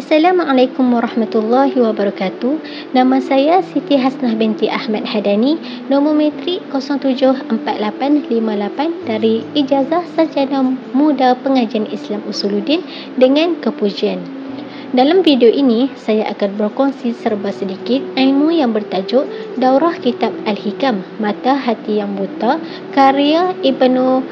Assalamualaikum warahmatullahi wabarakatuh. Nama saya Siti Hasnah binti Ahmad Hadani, nombor metrik 074858 dari Ijazah Sarjana Muda Pengajian Islam Usuluddin dengan kepujian. Dalam video ini, saya akan berkongsi serba sedikit ilmu yang bertajuk Daurah Kitab Al-Hikam, Mata Hati yang Buta, karya Ibnu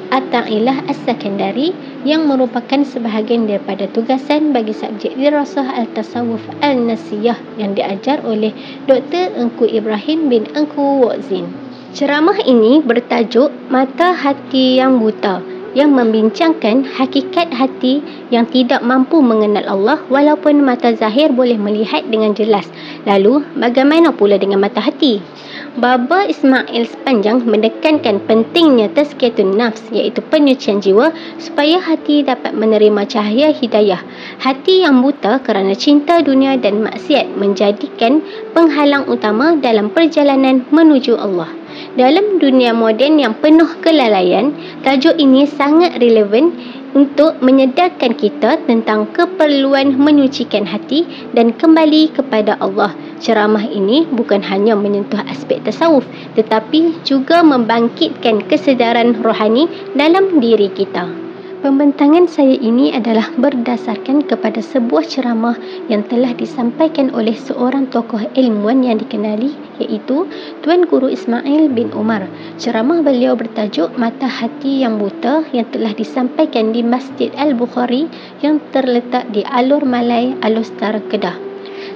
Athaillah As-Sakandari, yang merupakan sebahagian daripada tugasan bagi subjek Dirasah Al-Tasawuf Al-Nasiyah yang diajar oleh Dr. Engku Ibrahim bin Engku Wadzin. Ceramah ini bertajuk Mata Hati yang Buta, yang membincangkan hakikat hati yang tidak mampu mengenal Allah walaupun mata zahir boleh melihat dengan jelas. Lalu, bagaimana pula dengan mata hati? Baba Ismail sepanjang menekankan pentingnya tazkiyatun nafs, iaitu penyucian jiwa, supaya hati dapat menerima cahaya hidayah. Hati yang buta kerana cinta dunia dan maksiat menjadikan penghalang utama dalam perjalanan menuju Allah. Dalam dunia moden yang penuh kelalaian, tajuk ini sangat relevan untuk menyedarkan kita tentang keperluan menyucikan hati dan kembali kepada Allah. Ceramah ini bukan hanya menyentuh aspek tasawuf, tetapi juga membangkitkan kesedaran rohani dalam diri kita. Pembentangan saya ini adalah berdasarkan kepada sebuah ceramah yang telah disampaikan oleh seorang tokoh ilmuwan yang dikenali, iaitu Tuan Guru Ismail bin Umar. Ceramah beliau bertajuk Mata Hati yang Buta, yang telah disampaikan di Masjid Al-Bukhari yang terletak di Alor Malai, Alor-Star, Kedah.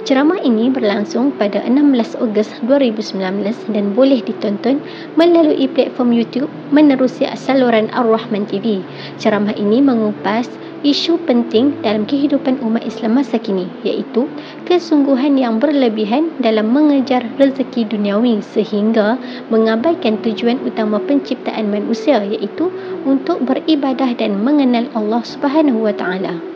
Ceramah ini berlangsung pada 16 Ogos 2019 dan boleh ditonton melalui platform YouTube menerusi saluran Ar-Rahman TV. Ceramah ini mengupas isu penting dalam kehidupan umat Islam masa kini, iaitu kesungguhan yang berlebihan dalam mengejar rezeki duniawi sehingga mengabaikan tujuan utama penciptaan manusia, iaitu untuk beribadah dan mengenal Allah Subhanahu wa Ta'ala.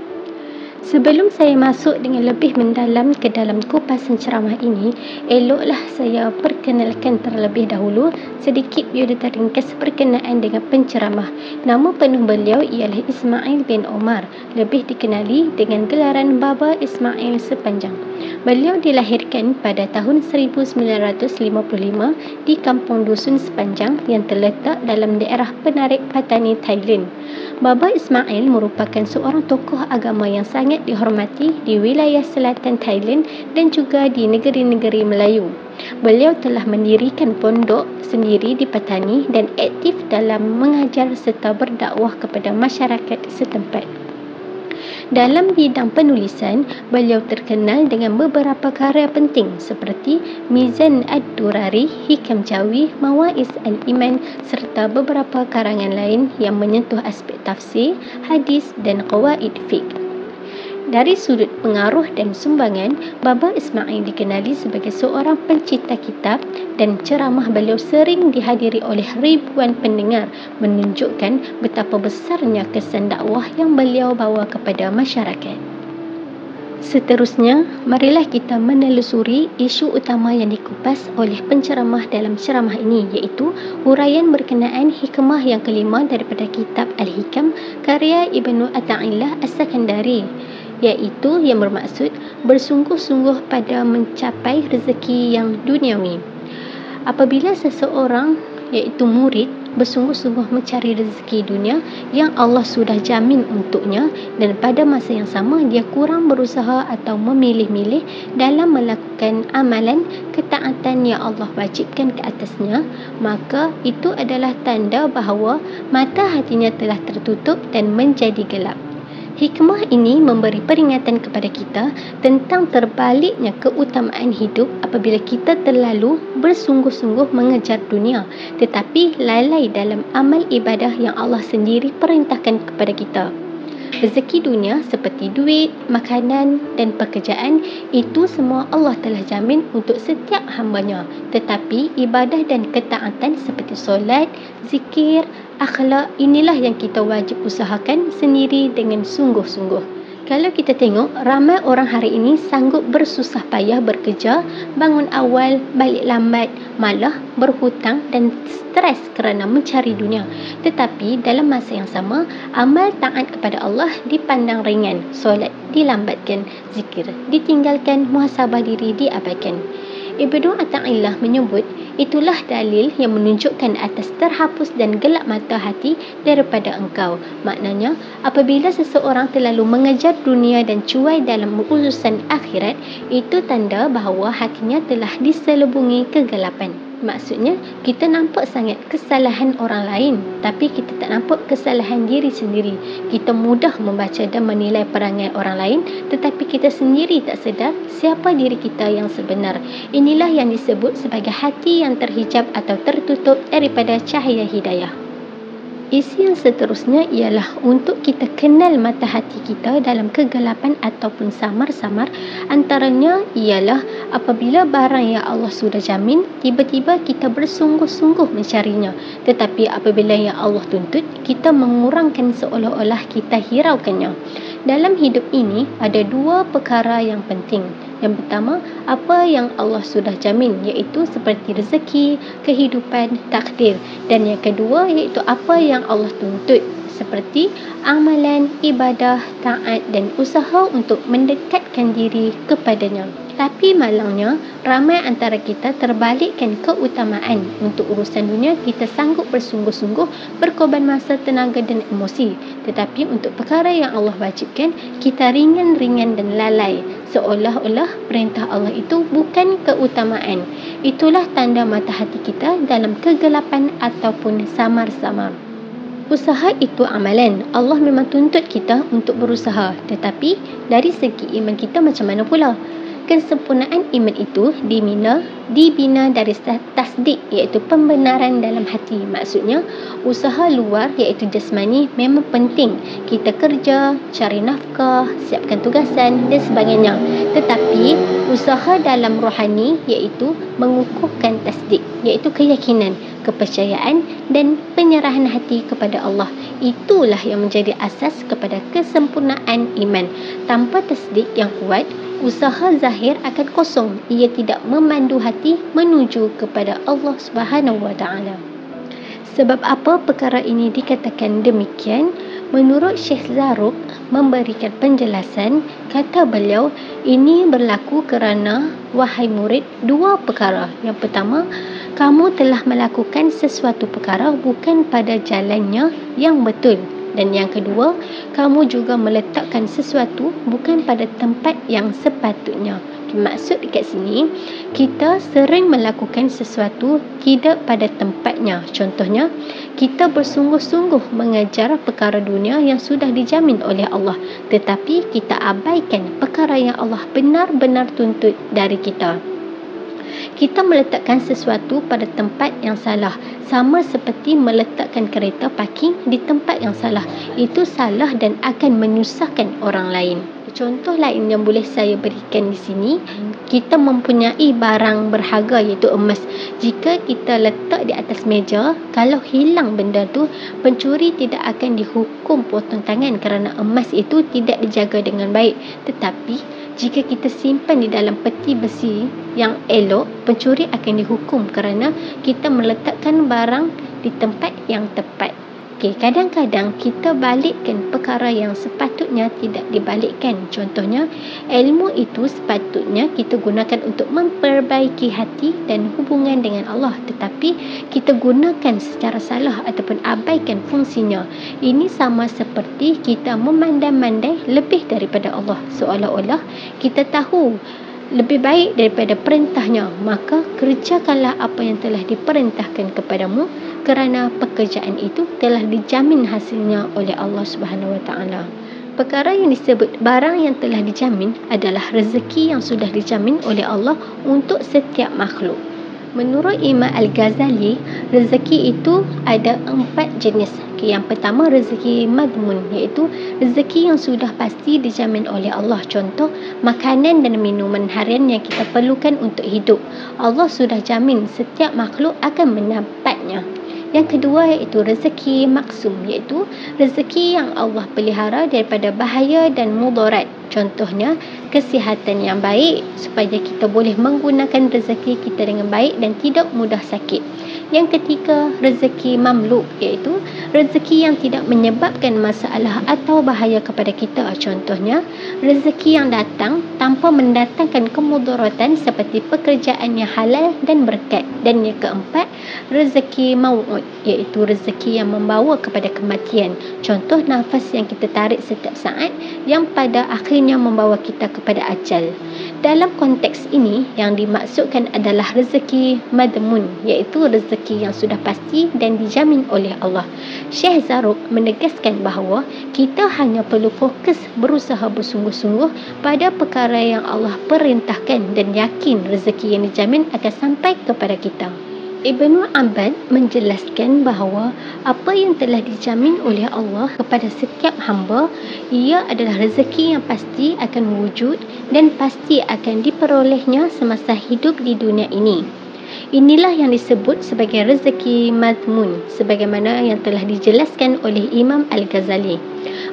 Sebelum saya masuk dengan lebih mendalam ke dalam kupasan ceramah ini, eloklah saya perkenalkan terlebih dahulu sedikit biodata ringkas berkenaan dengan penceramah. Nama penuh beliau ialah Ismail bin Umar, lebih dikenali dengan gelaran Baba Ismail sepanjang. Beliau dilahirkan pada tahun 1955 di Kampung Dusun Sepanjang yang terletak dalam daerah Penarik Patani, Thailand. Baba Ismail merupakan seorang tokoh agama yang sangat dihormati di wilayah selatan Thailand dan juga di negeri-negeri Melayu. Beliau telah mendirikan pondok sendiri di Patani dan aktif dalam mengajar serta berdakwah kepada masyarakat setempat. Dalam bidang penulisan, beliau terkenal dengan beberapa karya penting seperti Mizan Ad-Durari, Hikam Jawi, Mawaiz Al-Iman serta beberapa karangan lain yang menyentuh aspek tafsir, hadis dan qawaid fiqh. Dari sudut pengaruh dan sumbangan, Baba Ismail dikenali sebagai seorang pencipta kitab dan ceramah beliau sering dihadiri oleh ribuan pendengar, menunjukkan betapa besarnya kesan dakwah yang beliau bawa kepada masyarakat. Seterusnya, marilah kita menelusuri isu utama yang dikupas oleh penceramah dalam ceramah ini, iaitu huraian berkenaan hikmah yang kelima daripada kitab Al-Hikam karya Ibnu Athaillah As-Sakandari, iaitu yang bermaksud bersungguh-sungguh pada mencapai rezeki yang duniawi. Apabila seseorang, iaitu murid, bersungguh-sungguh mencari rezeki dunia yang Allah sudah jamin untuknya dan pada masa yang sama dia kurang berusaha atau memilih-milih dalam melakukan amalan ketaatan yang Allah wajibkan ke atasnya, maka itu adalah tanda bahawa mata hatinya telah tertutup dan menjadi gelap. Hikmah ini memberi peringatan kepada kita tentang terbaliknya keutamaan hidup apabila kita terlalu bersungguh-sungguh mengejar dunia tetapi lalai dalam amal ibadah yang Allah sendiri perintahkan kepada kita. Rezeki dunia seperti duit, makanan dan pekerjaan, itu semua Allah telah jamin untuk setiap hambanya. Tetapi ibadah dan ketaatan seperti solat, zikir, akhlak, inilah yang kita wajib usahakan sendiri dengan sungguh-sungguh. Kalau kita tengok, ramai orang hari ini sanggup bersusah payah bekerja, bangun awal, balik lambat, malah berhutang dan stres kerana mencari dunia. Tetapi dalam masa yang sama, amal taat kepada Allah dipandang ringan, solat dilambatkan, zikir ditinggalkan, muhasabah diri diabaikan. Ibnu Ata'illah menyebut, itulah dalil yang menunjukkan atas terhapus dan gelap mata hati daripada engkau. Maknanya, apabila seseorang terlalu mengejar dunia dan cuai dalam urusan akhirat, itu tanda bahawa hatinya telah diselubungi kegelapan. Maksudnya, kita nampak sangat kesalahan orang lain, tapi kita tak nampak kesalahan diri sendiri. Kita mudah membaca dan menilai perangai orang lain, tetapi kita sendiri tak sedar siapa diri kita yang sebenar. Inilah yang disebut sebagai hati yang terhijab atau tertutup daripada cahaya hidayah. Isi yang seterusnya ialah untuk kita kenal mata hati kita dalam kegelapan ataupun samar-samar. Antaranya ialah apabila barang yang Allah sudah jamin, tiba-tiba kita bersungguh-sungguh mencarinya. Tetapi apabila yang Allah tuntut, kita mengurangkan seolah-olah kita hiraukannya. Dalam hidup ini, ada dua perkara yang penting. Yang pertama, apa yang Allah sudah jamin, iaitu seperti rezeki, kehidupan, takdir. Dan yang kedua, iaitu apa yang Allah tuntut, seperti amalan, ibadah, taat dan usaha untuk mendekatkan diri kepadanya. Tapi malangnya, ramai antara kita terbalikkan keutamaan. Untuk urusan dunia, kita sanggup bersungguh-sungguh, berkorban masa, tenaga dan emosi. Tetapi untuk perkara yang Allah wajibkan, kita ringan-ringan dan lalai. Seolah-olah perintah Allah itu bukan keutamaan. Itulah tanda mata hati kita dalam kegelapan ataupun samar-samar. Usaha itu amalan. Allah memang tuntut kita untuk berusaha. Tetapi dari segi iman kita macam mana pula? Kesempurnaan iman itu dibina dari tasdik, iaitu pembenaran dalam hati. Maksudnya, usaha luar iaitu jasmani memang penting. Kita kerja, cari nafkah, siapkan tugasan dan sebagainya. Tetapi, usaha dalam rohani iaitu mengukuhkan tasdik, iaitu keyakinan, kepercayaan dan penyerahan hati kepada Allah. Itulah yang menjadi asas kepada kesempurnaan iman. Tanpa tasdik yang kuat, usaha zahir akan kosong. Ia tidak memandu hati menuju kepada Allah Subhanahu Wa Taala. Sebab apa perkara ini dikatakan demikian? Menurut Syekh Zarruq memberikan penjelasan, kata beliau, ini berlaku kerana, wahai murid, dua perkara. Yang pertama, kamu telah melakukan sesuatu perkara bukan pada jalannya yang betul. Dan yang kedua, kamu juga meletakkan sesuatu bukan pada tempat yang sepatutnya. Maksud dekat sini, kita sering melakukan sesuatu tidak pada tempatnya. Contohnya, kita bersungguh-sungguh mengejar perkara dunia yang sudah dijamin oleh Allah, tetapi kita abaikan perkara yang Allah benar-benar tuntut dari kita. Kita meletakkan sesuatu pada tempat yang salah, sama seperti meletakkan kereta parking di tempat yang salah. Itu salah dan akan menyusahkan orang lain. Contoh lain yang boleh saya berikan di sini, kita mempunyai barang berharga iaitu emas. Jika kita letak di atas meja, kalau hilang benda tu, pencuri tidak akan dihukum potong tangan kerana emas itu tidak dijaga dengan baik. Tetapi jika kita simpan di dalam peti besi yang elok, pencuri akan dihukum kerana kita meletakkan barang di tempat yang tepat. Kadang-kadang kita balikkan perkara yang sepatutnya tidak dibalikkan. Contohnya, ilmu itu sepatutnya kita gunakan untuk memperbaiki hati dan hubungan dengan Allah, tetapi kita gunakan secara salah ataupun abaikan fungsinya. Ini sama seperti kita memandai-mandai lebih daripada Allah, seolah-olah kita tahu lebih baik daripada perintahnya, maka kerjakanlah apa yang telah diperintahkan kepadamu, kerana pekerjaan itu telah dijamin hasilnya oleh Allah Subhanahu Wa Taala. Perkara yang disebut barang yang telah dijamin adalah rezeki yang sudah dijamin oleh Allah untuk setiap makhluk. Menurut Imam Al-Ghazali, rezeki itu ada 4 jenis. Yang pertama, rezeki madmun, iaitu rezeki yang sudah pasti dijamin oleh Allah. Contoh, makanan dan minuman harian yang kita perlukan untuk hidup. Allah sudah jamin setiap makhluk akan mendapatnya. Yang kedua iaitu rezeki maksum, iaitu rezeki yang Allah pelihara daripada bahaya dan mudarat. Contohnya, kesihatan yang baik supaya kita boleh menggunakan rezeki kita dengan baik dan tidak mudah sakit. Yang ketiga, rezeki mamluk, iaitu rezeki yang tidak menyebabkan masalah atau bahaya kepada kita. Contohnya, rezeki yang datang tanpa mendatangkan kemudaratan seperti pekerjaan yang halal dan berkat. Dan yang keempat, rezeki mau'ud, iaitu rezeki yang membawa kepada kematian. Contoh, nafas yang kita tarik setiap saat yang pada akhirnya membawa kita kepada ajal. Dalam konteks ini, yang dimaksudkan adalah rezeki madmun, iaitu rezeki yang sudah pasti dan dijamin oleh Allah. Syekh Zarruq menegaskan bahawa kita hanya perlu fokus berusaha bersungguh-sungguh pada perkara yang Allah perintahkan dan yakin rezeki yang dijamin akan sampai kepada kita. Ibnu Abbad menjelaskan bahawa apa yang telah dijamin oleh Allah kepada setiap hamba, ia adalah rezeki yang pasti akan wujud dan pasti akan diperolehnya semasa hidup di dunia ini. Inilah yang disebut sebagai rezeki madmun, sebagaimana yang telah dijelaskan oleh Imam Al-Ghazali.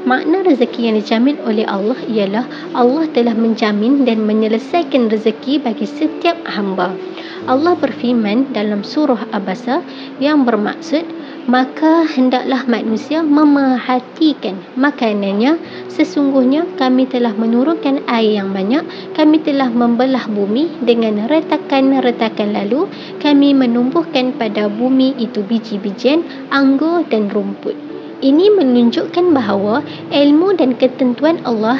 Makna rezeki yang dijamin oleh Allah ialah Allah telah menjamin dan menyelesaikan rezeki bagi setiap hamba. Allah berfirman dalam surah Abasa yang bermaksud, maka hendaklah manusia memerhatikan makanannya. Sesungguhnya kami telah menurunkan air yang banyak, kami telah membelah bumi dengan retakan-retakan, lalu kami menumbuhkan pada bumi itu biji-bijian, anggur dan rumput. Ini menunjukkan bahawa ilmu dan ketentuan Allah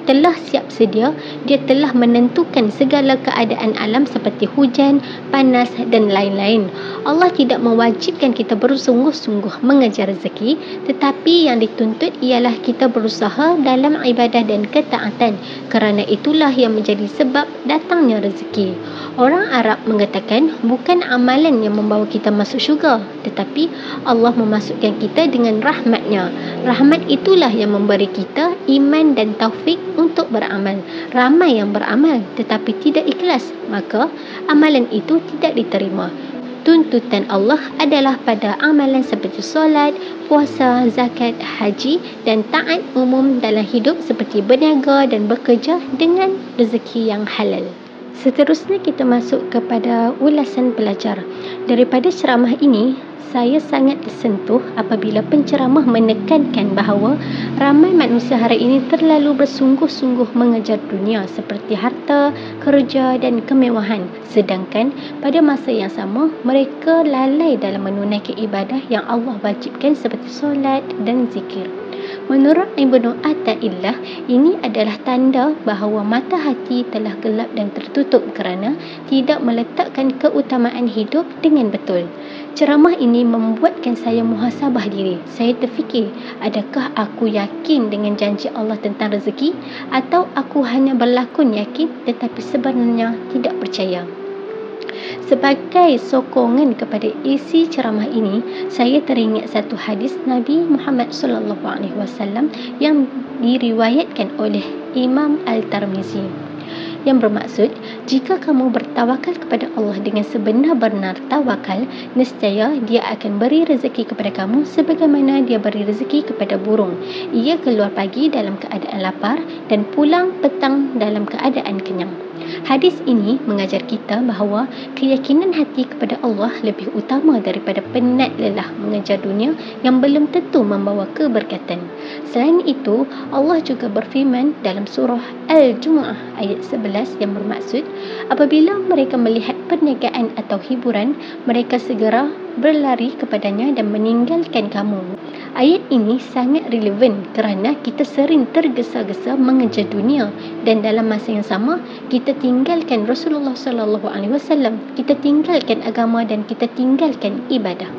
telah siap sedia. Dia telah menentukan segala keadaan alam seperti hujan, panas dan lain-lain. Allah tidak mewajibkan kita bersungguh-sungguh mengejar rezeki, tetapi yang dituntut ialah kita berusaha dalam ibadah dan ketaatan, kerana itulah yang menjadi sebab datangnya rezeki. Orang Arab mengatakan, bukan amalan yang membawa kita masuk syurga, tetapi Allah memasukkan kita dengan rahmatnya. Rahmat itulah yang memberi kita iman dan taufik untuk beramal. Ramai yang beramal tetapi tidak ikhlas, maka amalan itu tidak diterima. Tuntutan Allah adalah pada amalan seperti solat, puasa, zakat, haji dan taat umum dalam hidup seperti berniaga dan bekerja dengan rezeki yang halal. Seterusnya kita masuk kepada ulasan pelajar. Daripada ceramah ini, saya sangat tersentuh apabila penceramah menekankan bahawa ramai manusia hari ini terlalu bersungguh-sungguh mengejar dunia seperti harta, kerja dan kemewahan. Sedangkan pada masa yang sama, mereka lalai dalam menunaikan ibadah yang Allah wajibkan seperti solat dan zikir. Menurut Ibnu Athaillah, ini adalah tanda bahawa mata hati telah gelap dan tertutup kerana tidak meletakkan keutamaan hidup dengan betul. Ceramah ini membuatkan saya muhasabah diri. Saya terfikir, adakah aku yakin dengan janji Allah tentang rezeki, atau aku hanya berlakon yakin tetapi sebenarnya tidak percaya? Sebagai sokongan kepada isi ceramah ini, saya teringat satu hadis Nabi Muhammad SAW yang diriwayatkan oleh Imam Al-Tirmizi, yang bermaksud, jika kamu bertawakal kepada Allah dengan sebenar-benar tawakal, nescaya Dia akan beri rezeki kepada kamu sebagaimana Dia beri rezeki kepada burung. Ia keluar pagi dalam keadaan lapar dan pulang petang dalam keadaan kenyang. Hadis ini mengajar kita bahawa keyakinan hati kepada Allah lebih utama daripada penat lelah mengejar dunia yang belum tentu membawa keberkatan. Selain itu, Allah juga berfirman dalam surah Al-Jumu'ah ayat 11 yang bermaksud, apabila mereka melihat perniagaan atau hiburan, mereka segera berlari kepadanya dan meninggalkan kamu. Ayat ini sangat relevan kerana kita sering tergesa-gesa mengejar dunia dan dalam masa yang sama kita tinggalkan Rasulullah SAW, kita tinggalkan agama dan kita tinggalkan ibadah.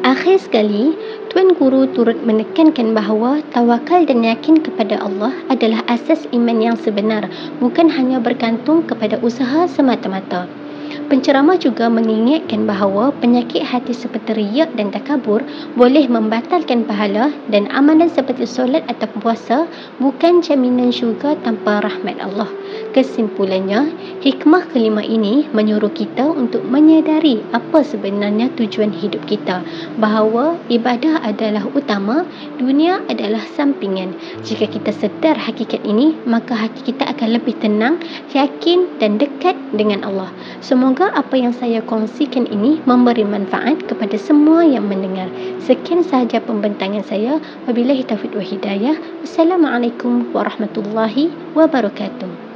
Akhir sekali, Tuan Guru turut menekankan bahawa tawakal dan yakin kepada Allah adalah asas iman yang sebenar, bukan hanya bergantung kepada usaha semata-mata. Penceramah juga mengingatkan bahawa penyakit hati seperti riak dan takabur boleh membatalkan pahala, dan amalan seperti solat atau puasa bukan jaminan syurga tanpa rahmat Allah. Kesimpulannya, hikmah kelima ini menyuruh kita untuk menyedari apa sebenarnya tujuan hidup kita, bahawa ibadah adalah utama, dunia adalah sampingan. Jika kita sedar hakikat ini, maka hati kita akan lebih tenang, yakin dan dekat dengan Allah. Semoga apa yang saya kongsikan ini memberi manfaat kepada semua yang mendengar. Sekian sahaja pembentangan saya. Wabillahi taufiq wa hidayah. Wassalamualaikum warahmatullahi wabarakatuh.